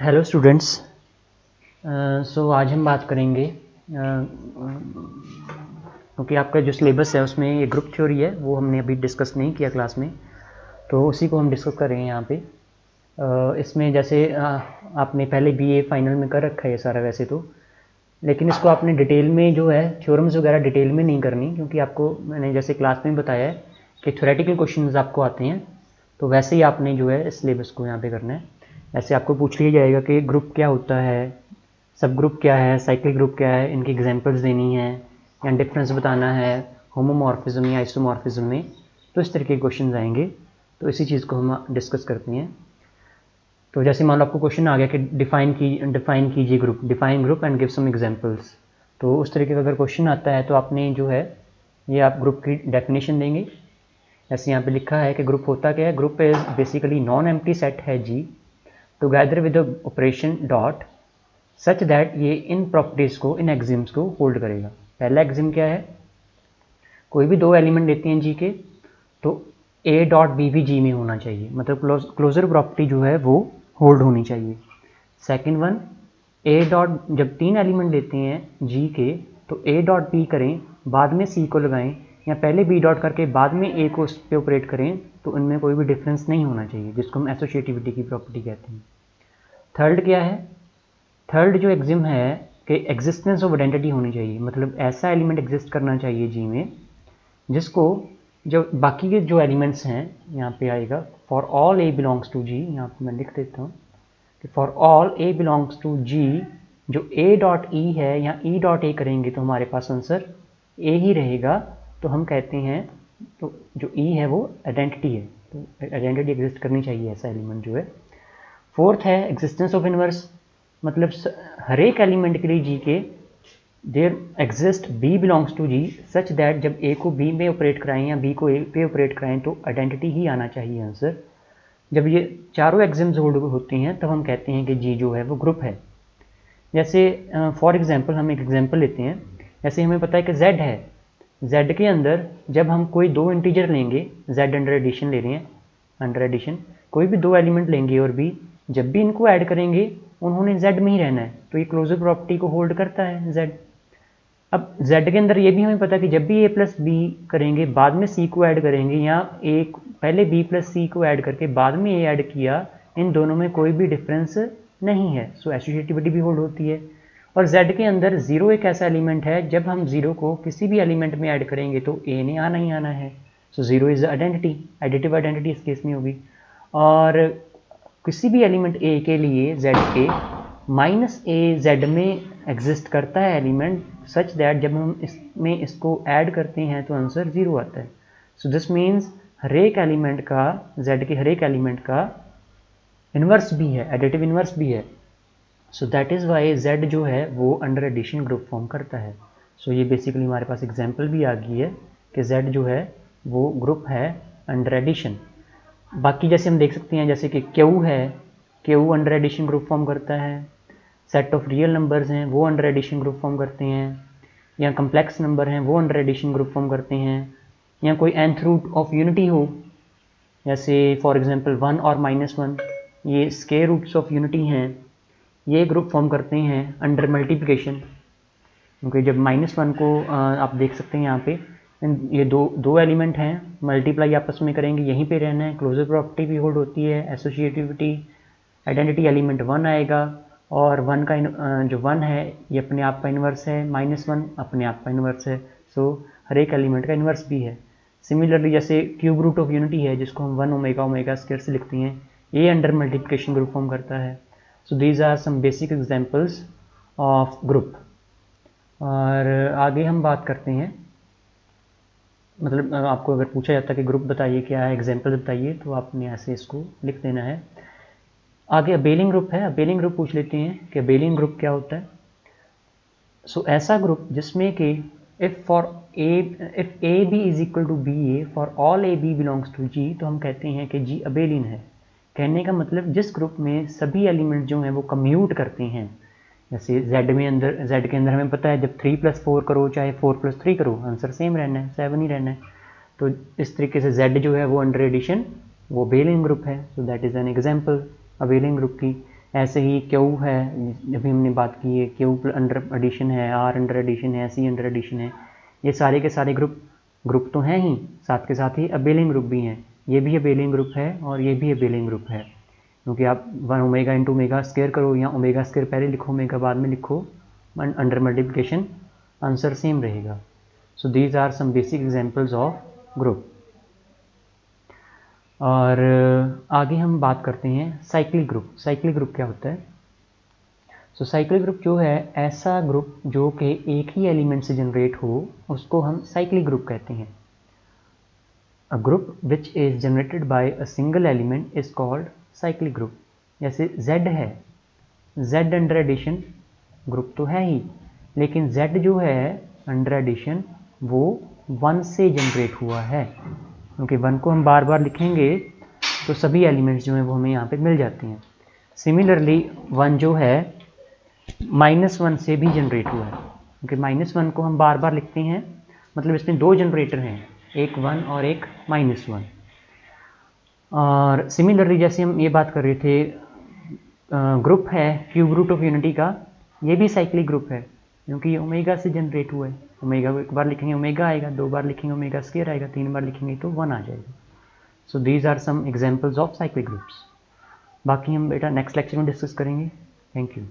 Hello students. सो आज हम बात करेंगे क्योंकि आपका जो सिलेबस है उसमें ये ग्रुप थ्योरी है वो हमने अभी डिस्कस नहीं किया क्लास में, तो उसी को हम डिस्कस कर रहे हैं यहाँ पे। इसमें जैसे आपने पहले बीए फाइनल में कर रखा है ये सारा वैसे तो, लेकिन इसको आपने डिटेल में जो है थ्योरम्स वगैरह डिटेल में नहीं करनी, क्योंकि आपको मैंने जैसे क्लास में बताया है कि थ्योरेटिकल क्वेश्चंस आपको आते हैं, तो वैसे ही आपने जो है इस सिलेबस को यहाँ पे करना है। ऐसे आपको पूछ लिया जाएगा कि ग्रुप क्या होता है, सब ग्रुप क्या है, साइक्लिक ग्रुप क्या है, इनकी एग्जांपल्स देनी है या डिफरेंस बताना है होमोमॉर्फिज्म या आइसोमॉर्फिज्म में, तो इस तरह के क्वेश्चन आएंगे। तो इसी चीज़ को हम डिस्कस करते हैं। तो जैसे मान लो आपको क्वेश्चन आ गया कि डिफाइन कीजिए group, define group and give some examples. तो उस तरीके का अगर क्वेश्चन आता है तो आपने जो है ये आप ग्रुप की डेफिनेशन देंगे। जैसे यहाँ पे लिखा है कि ग्रुप होता क्या है, group is basically non empty set है G together with operation dot such that ये इन प्रॉपर्टीज़ को, इन एक्सिम्स को होल्ड करेगा। पहला एक्सिम क्या है, कोई भी दो एलिमेंट लेते हैं जी के तो ए डॉट बी भी जी में होना चाहिए, मतलब क्लोजर प्रॉपर्टी जो है वो होल्ड होनी चाहिए। सेकंड वन, ए डॉट, जब तीन एलिमेंट लेते हैं जी के तो ए डॉट बी करें बाद में सी को लगाएं, या पहले बी डॉट करके बाद में ए को उस पर ऑपरेट करें, तो उनमें कोई भी डिफरेंस नहीं होना चाहिए, जिसको हम एसोसिएटिविटी की प्रॉपर्टी कहते हैं। थर्ड क्या है, थर्ड जो एग्जिम है कि एग्जिस्टेंस ऑफ आइडेंटिटी होनी चाहिए, मतलब ऐसा एलिमेंट एग्जिस्ट करना चाहिए जी में जिसको, जो बाकी के जो एलिमेंट्स हैं यहाँ पे आएगा for all a belongs to G, यहाँ पे मैं लिख देता हूँ कि for all a belongs to G, जो ए डॉट ई है या ई डॉट ए करेंगे तो हमारे पास आंसर ए ही रहेगा, तो हम कहते हैं तो जो ई है वो आइडेंटिटी है, तो आइडेंटिटी एग्जिस्ट करनी चाहिए ऐसा एलिमेंट जो है। फोर्थ है एग्जिस्टेंस ऑफ इनवर्स, मतलब हर एक एलिमेंट के लिए जी के there exist b belongs to G such that जब ए को बी में ऑपरेट कराएं या बी को ए पे ऑपरेट कराएं तो आइडेंटिटी ही आना चाहिए आंसर। जब ये चारों एग्जिम्स होल्ड होती हैं तब हम कहते हैं कि जी जो है वो ग्रुप है। जैसे फॉर एग्जांपल हम एक एग्जांपल लेते हैं, जैसे हमें पता है कि z है, z के अंदर जब हम कोई दो इंटीजर लेंगे, z अंडर एडिशन ले रहे हैं, अंडर एडिशन कोई भी दो एलिमेंट लेंगे और भी, जब भी इनको ऐड करेंगे उन्होंने z में ही रहना है, तो ये क्लोजर प्रॉपर्टी को होल्ड करता है z। अब z के अंदर ये भी हमें पता है कि जब भी a प्लस बी करेंगे बाद में c को ऐड करेंगे, या a पहले b प्लस सी को ऐड करके बाद में a ऐड किया, इन दोनों में कोई भी डिफरेंस नहीं है, सो एसोसिएटिविटी भी होल्ड होती है। और z के अंदर जीरो एक ऐसा एलिमेंट है जब हम जीरो को किसी भी एलिमेंट में ऐड करेंगे तो a ने आना ही आना है, so zero is identity, additive identity इस केस में होगी। और किसी भी एलिमेंट a के लिए z के माइनस ए जेड में एग्जिस्ट करता है एलिमेंट सच दैट जब हम इसमें इसको ऐड करते हैं तो आंसर जीरो आता है। सो दिस मीन्स हर एक एलिमेंट का, z के हर एक एलिमेंट का इन्वर्स भी है, एडिटिव इन्वर्स भी है। So that is why z जो है वो अंडर एडिशन ग्रुप फॉर्म करता है। सो ये बेसिकली हमारे पास एग्जाम्पल भी आ गई है कि z जो है वो ग्रुप है अंडर एडिशन। बाकी जैसे हम देख सकते हैं जैसे कि Q है, Q under addition group form करता है, सेट ऑफ रियल नंबर्स हैं वो अंडर एडिशन ग्रुप फॉर्म करते हैं, या कम्प्लेक्स नंबर हैं वो अंडर एडिशन ग्रुप फॉर्म करते हैं, या कोई nth रूट ऑफ यूनिटी हो, जैसे फॉर एग्जांपल 1 और -1, ये स्क्वायर रूट्स ऑफ यूनिटी हैं, ये ग्रुप फॉर्म करते हैं अंडर मल्टीप्लिकेशन। क्योंकि जब -1 को आप देख सकते हैं यहाँ पे ये दो एलिमेंट हैं, मल्टीप्लाई आपस में करेंगे, यहीं पे रहना है, क्लोजर प्रॉपर्टी भी होल्ड होती है, एसोसिएटिविटी, आइडेंटिटी एलिमेंट 1 आएगा, और 1 का जो 1 है ये अपने आप का इन्वर्स है, -1 अपने आप का इन्वर्स है, सो हर एक एलिमेंट का इन्वर्स भी है। सिमिलरली जैसे क्यूब रूट ऑफ यूनिटी है जिसको हम 1 ओमेगा ओमेगा स्क्वायर से लिखते हैं, ये अंडर मल्टीप्लिकेशन ग्रुप फॉर्म करता है। So these are some basic examples of group. और आगे हम बात करते हैं, मतलब आपको अगर पूछा जाता है कि ग्रुप बताइए क्या है, एग्जांपल बताइए, तो आपने ऐसे इसको लिख देना है। आगे अबेलियन ग्रुप है, अबेलियन ग्रुप पूछ लेते हैं कि अबेलियन ग्रुप क्या होता है। सो ऐसा ग्रुप जिसमें कि if a b is equal to b a for all a b belongs to G, तो हम कहते हैं कि जी अबेलियन है। कहने का मतलब जिस ग्रुप में सभी एलिमेंट जो हैं वो कम्यूट करते हैं, जैसे z के अंदर हमें पता है जब 3 + 4 करो चाहे 4 + 3 करो आंसर सेम रहना है, 7 ही रहना है। तो इस तरीके से z जो है वो अंडर एडिशन वो अबेलियन ग्रुप है। So that is an example abelian group की। ऐसे ही क्यू है, अभी हमने बात की है, क्यू अंडर एडिशन है, आर अंडर एडिशन है, सी अंडर एडिशन है। ये सारे के सारे ग्रुप तो हैं ही, साथ के साथ ही अबेलियन ग्रुप भी हैं। ये भी अबेलियन ग्रुप है और ये भी अबेलियन ग्रुप है, क्योंकि आप 1 ओमेगा इंटू ओमेगा स्क्वायर करो या ओमेगा स्क्वायर पहले लिखो ओमेगा बाद में लिखो, अंडर मल्टीप्लिकेशन आंसर सेम रहेगा। So these are some basic examples of group. और आगे हम बात करते हैं साइक्लिक ग्रुप। साइक्लिक ग्रुप क्या होता है? सो साइक्लिक ग्रुप जो है ऐसा ग्रुप जो कि एक ही एलिमेंट से जनरेट हो, उसको हम साइक्लिक ग्रुप कहते हैं। A group which is generated by a single element is called cyclic group. जैसे Z है, Z अंडर एडिशन ग्रुप तो है ही, लेकिन Z जो है अंडर एडिशन वो 1 से जनरेट हुआ है, क्योंकि 1 को हम बार बार लिखेंगे तो सभी एलिमेंट्स जो हैं वो हमें यहाँ पे मिल जाते हैं। सिमिलरली 1 जो है -1 से भी जनरेट हुआ है, क्योंकि -1 को हम बार बार लिखते हैं, मतलब इसमें 2 जनरेटर हैं, एक 1 और एक -1। और सिमिलरली जैसे हम ये बात कर रहे थे, ग्रुप है क्यूब रूट ऑफ यूनिटी का, ये भी साइक्लिक ग्रुप है, क्योंकि ये ओमेगा से जनरेट हुआ है। ओमेगा को एक बार लिखेंगे ओमेगा आएगा, 2 बार लिखेंगे ओमेगा स्क्वायर आएगा, 3 बार लिखेंगे तो 1 आ जाएगा। So these are some examples of cyclic groups. बाकी हम बेटा नेक्स्ट लेक्चर में डिस्कस करेंगे। Thank you.